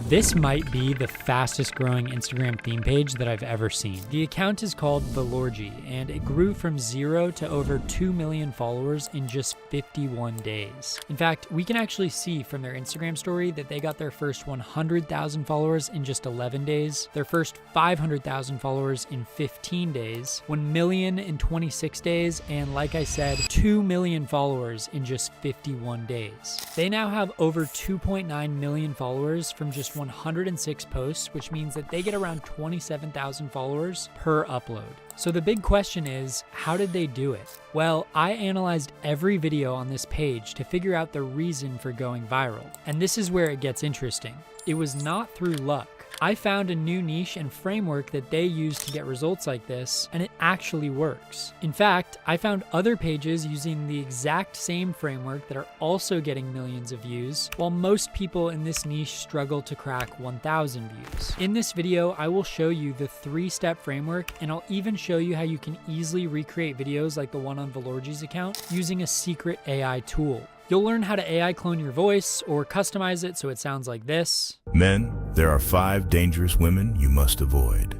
This might be the fastest growing Instagram theme page that I've ever seen. The account is called Valorgy, and it grew from 0 to over 2 million followers in just 51 days. In fact, we can actually see from their Instagram story that they got their first 100,000 followers in just 11 days, their first 500,000 followers in 15 days, 1 million in 26 days, and like I said, 2 million followers in just 51 days. They now have over 2.9 million followers from just 106 posts, which means that they get around 27,000 followers per upload. So the big question is, how did they do it? Well, I analyzed every video on this page to figure out the reason for going viral. And this is where it gets interesting. It was not through luck. I found a new niche and framework that they use to get results like this, and it actually works. In fact, I found other pages using the exact same framework that are also getting millions of views, while most people in this niche struggle to crack 1,000 views. In this video, I will show you the 3-step framework, and I'll even show you how you can easily recreate videos like the one on Valorgy's account using a secret AI tool. You'll learn how to AI clone your voice or customize it so it sounds like this. Men, there are 5 dangerous women you must avoid.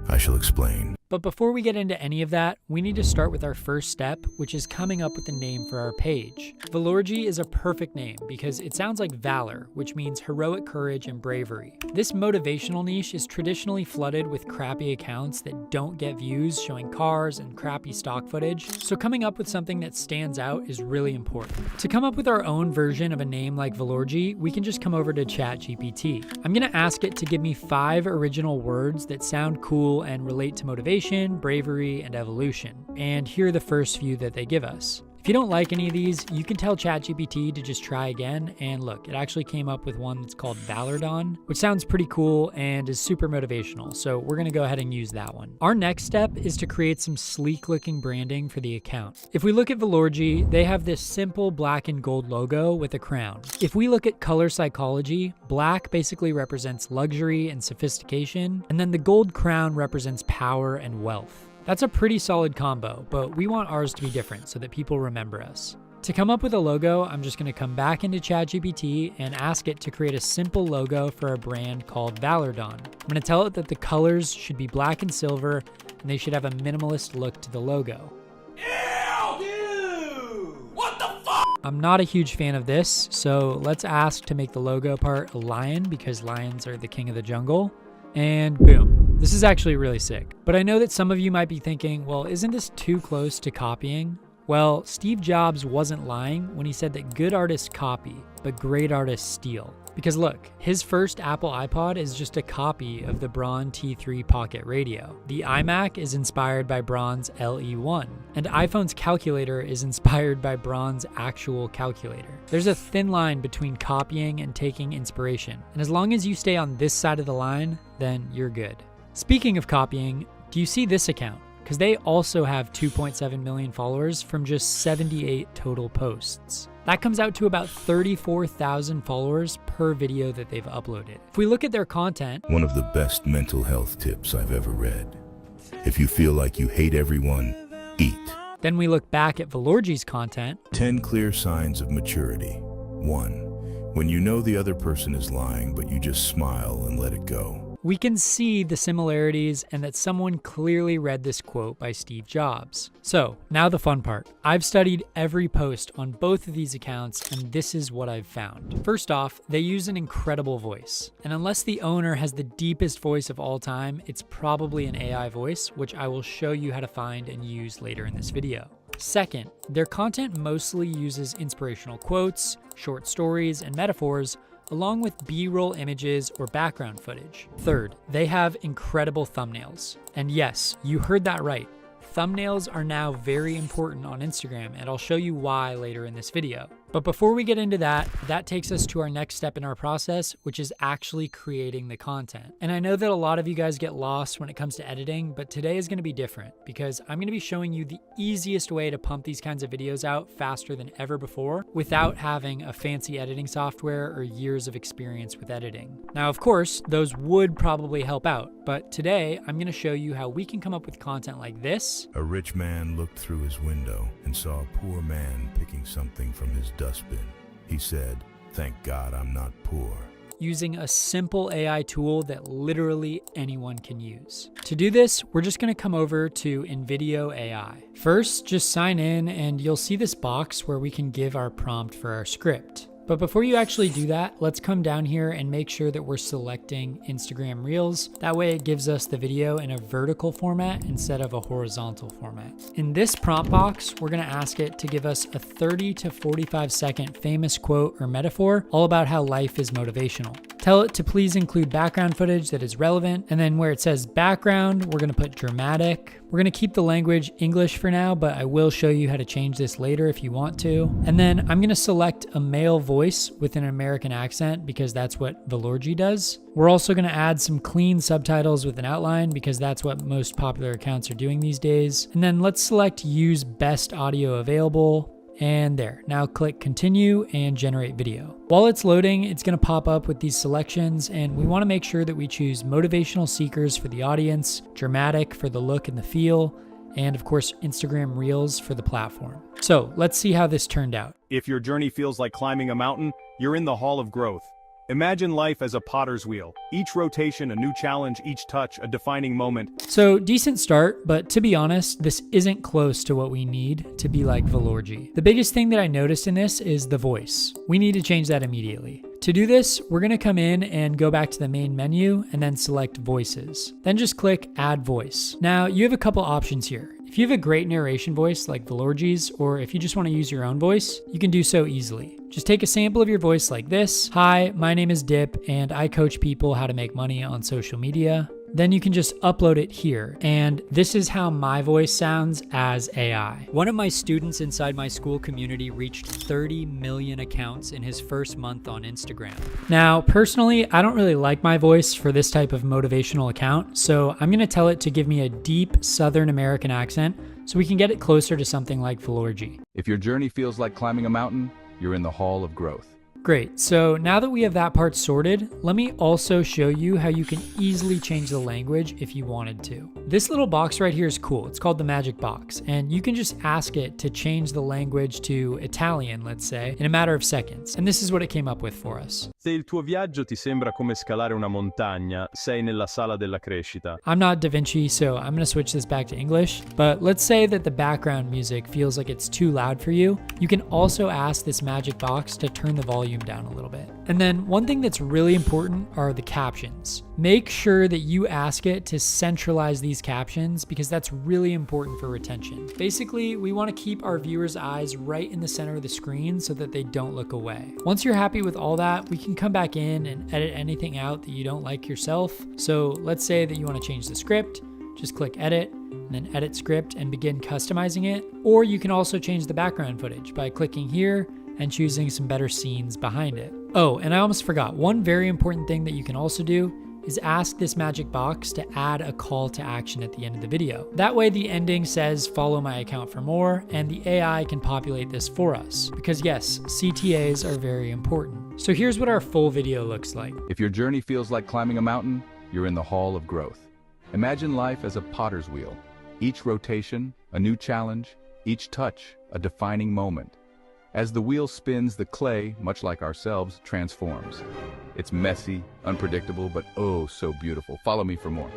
I shall explain. But before we get into any of that, we need to start with our first step, which is coming up with a name for our page. Valorgy is a perfect name because it sounds like valor, which means heroic courage and bravery. This motivational niche is traditionally flooded with crappy accounts that don't get views showing cars and crappy stock footage, so coming up with something that stands out is really important. To come up with our own version of a name like Valorgy, we can just come over to ChatGPT. I'm gonna ask it to give me 5 original words that sound cool and relate to motivation, bravery, and evolution. And here are the first few that they give us. If you don't like any of these, you can tell ChatGPT to just try again, and look, it actually came up with one that's called Valordon, which sounds pretty cool and is super motivational, so we're gonna go ahead and use that one. Our next step is to create some sleek-looking branding for the account. If we look at Valorgy, they have this simple black and gold logo with a crown. If we look at color psychology, black basically represents luxury and sophistication, and then the gold crown represents power and wealth. That's a pretty solid combo, but we want ours to be different so that people remember us. To come up with a logo, I'm just gonna come back into ChatGPT and ask it to create a simple logo for a brand called Valordon. I'm gonna tell it that the colors should be black and silver, and they should have a minimalist look to the logo. Ew! Dude! What the fuck? I'm not a huge fan of this, so let's ask to make the logo part a lion because lions are the king of the jungle. And boom. This is actually really sick. But I know that some of you might be thinking, well, isn't this too close to copying? Well, Steve Jobs wasn't lying when he said that good artists copy, but great artists steal. Because look, his first Apple iPod is just a copy of the Braun T3 Pocket Radio. The iMac is inspired by Braun's LE1, and iPhone's calculator is inspired by Braun's actual calculator. There's a thin line between copying and taking inspiration, and as long as you stay on this side of the line, then you're good. Speaking of copying, do you see this account? Because they also have 2.7 million followers from just 78 total posts. That comes out to about 34,000 followers per video that they've uploaded. If we look at their content, One of the best mental health tips I've ever read. If you feel like you hate everyone, eat. then we look back at Valorgy's content, 10 clear signs of maturity. 1. When you know the other person is lying, but you just smile and let it go. we can see the similarities and that someone clearly read this quote by Steve Jobs. So now the fun part. I've studied every post on both of these accounts, and this is what I've found. First off, they use an incredible voice. And unless the owner has the deepest voice of all time, it's probably an AI voice, which I will show you how to find and use later in this video. Second, their content mostly uses inspirational quotes, short stories, and metaphors, along with B-roll images or background footage. Third, they have incredible thumbnails. And yes, you heard that right. Thumbnails are now very important on Instagram, and I'll show you why later in this video. But before we get into that, that takes us to our next step in our process, which is actually creating the content. And I know that a lot of you guys get lost when it comes to editing, but today is going to be different because I'm going to be showing you the easiest way to pump these kinds of videos out faster than ever before without having a fancy editing software or years of experience with editing. Now, of course, those would probably help out, but today I'm going to show you how we can come up with content like this. A rich man looked through his window and saw a poor man picking something from his dustbin. He said, "Thank God I'm not poor." using a simple AI tool that literally anyone can use. To do this, we're just going to come over to InVideo AI. First, just sign in and you'll see this box where we can give our prompt for our script. But before you actually do that, let's come down here and make sure that we're selecting Instagram Reels. That way it gives us the video in a vertical format instead of a horizontal format. In this prompt box, we're gonna ask it to give us a 30 to 45 second famous quote or metaphor all about how life is motivational. Tell it to please include background footage that is relevant. And then where it says background, we're gonna put dramatic. We're gonna keep the language English for now, but I will show you how to change this later if you want to. And then I'm gonna select a male voice with an American accent because that's what Valorgy does. We're also gonna add some clean subtitles with an outline because that's what most popular accounts are doing these days. And then let's select use best audio available. And there, now click continue and generate video. While it's loading, it's gonna pop up with these selections and we wanna make sure that we choose motivational seekers for the audience, dramatic for the look and the feel, and of course, Instagram Reels for the platform. So let's see how this turned out. If your journey feels like climbing a mountain, you're in the Hall of Growth. Imagine life as a potter's wheel. Each rotation, a new challenge, each touch, a defining moment. So decent start, but to be honest, this isn't close to what we need to be like Valorgy. The biggest thing that I noticed in this is the voice. We need to change that immediately. To do this, we're gonna come in and go back to the main menu and then select voices. Then just click add voice. Now you have a couple options here. If you have a great narration voice like Valorgy's, or if you just want to use your own voice, you can do so easily. Just take a sample of your voice like this. Hi, my name is Dip and I coach people how to make money on social media. Then you can just upload it here. And this is how my voice sounds as AI. One of my students inside my school community reached 30 million accounts in his first month on Instagram. Now, personally, I don't really like my voice for this type of motivational account, so I'm gonna tell it to give me a deep Southern American accent so we can get it closer to something like Valorgy. If your journey feels like climbing a mountain, you're in the Hall of Growth. Great, so now that we have that part sorted, let me also show you how you can easily change the language if you wanted to. This little box right here is cool. It's called the Magic Box, and you can just ask it to change the language to Italian, let's say, in a matter of seconds. And this is what it came up with for us. Se il tuo viaggio ti sembra come scalare una montagna, sei nella sala della crescita. I'm not Da Vinci, so I'm gonna switch this back to English, but let's say that the background music feels like it's too loud for you. You can also ask this Magic Box to turn the volume down a little bit. And then one thing that's really important are the captions. Make sure that you ask it to centralize these captions because that's really important for retention. Basically, we want to keep our viewers' eyes right in the center of the screen so that they don't look away. Once you're happy with all that, we can come back in and edit anything out that you don't like yourself. So let's say that you want to change the script, just click edit and then edit script and begin customizing it. Or you can also change the background footage by clicking here and choosing some better scenes behind it. Oh, and I almost forgot, one very important thing that you can also do is ask this Magic Box to add a call to action at the end of the video. That way the ending says follow my account for more and the AI can populate this for us. Because yes, CTAs are very important. So here's what our full video looks like. If your journey feels like climbing a mountain, you're in the Hall of Growth. Imagine life as a potter's wheel. Each rotation, a new challenge, each touch, a defining moment. As the wheel spins, the clay, much like ourselves, transforms. It's messy, unpredictable, but oh so beautiful. Follow me for more.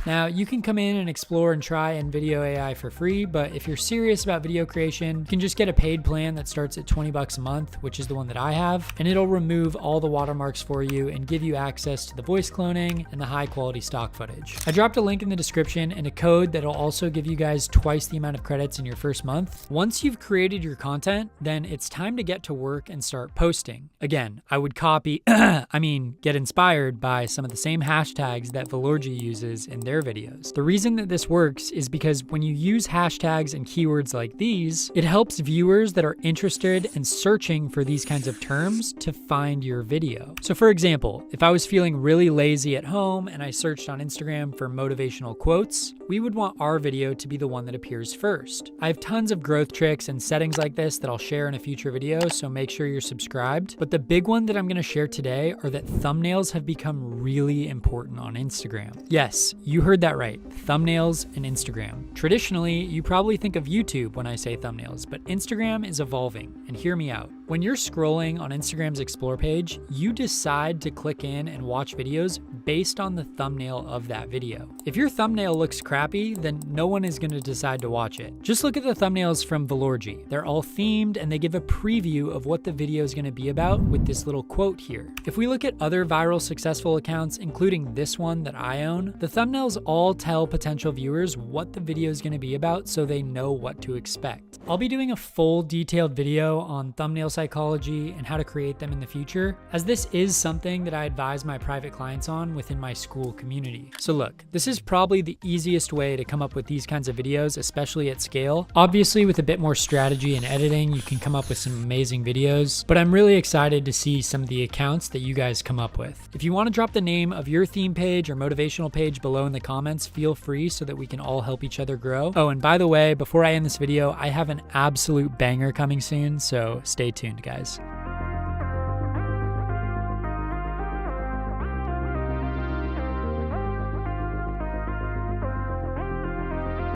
Now, you can come in and explore and try InVideo AI for free, but if you're serious about video creation, you can just get a paid plan that starts at 20 bucks a month, which is the one that I have, and it'll remove all the watermarks for you and give you access to the voice cloning and the high quality stock footage. I dropped a link in the description and a code that'll also give you guys twice the amount of credits in your first month. Once you've created your content, then it's time to get to work and start posting. Again, I would copy, get inspired by some of the same hashtags that Valorgy uses in their videos. The reason that this works is because when you use hashtags and keywords like these, it helps viewers that are interested in searching for these kinds of terms to find your video. So for example, if I was feeling really lazy at home and I searched on Instagram for motivational quotes, we would want our video to be the one that appears first. I have tons of growth tricks and settings like this that I'll share in a future video, so make sure you're subscribed. But the big one that I'm gonna share today are that thumbnails have become really important on Instagram. Yes, you heard that right, thumbnails and Instagram. Traditionally, you probably think of YouTube when I say thumbnails, but Instagram is evolving, and hear me out. When you're scrolling on Instagram's Explore page, you decide to click in and watch videos based on the thumbnail of that video. If your thumbnail looks crappy, then no one is going to decide to watch it. Just look at the thumbnails from Valorgy. They're all themed and they give a preview of what the video is going to be about with this little quote here. If we look at other viral successful accounts, including this one that I own, the thumbnails all tell potential viewers what the video is going to be about so they know what to expect. I'll be doing a full detailed video on thumbnail psychology and how to create them in the future, as this is something that I advise my private clients on within my school community. So look, this is probably the easiest way to come up with these kinds of videos, especially at scale. Obviously, with a bit more strategy and editing, you can come up with some amazing videos, but I'm really excited to see some of the accounts that you guys come up with. If you want to drop the name of your theme page or motivational page below in the comments, feel free so that we can all help each other grow. Oh, and by the way, before I end this video, I have an absolute banger coming soon, so stay tuned, guys.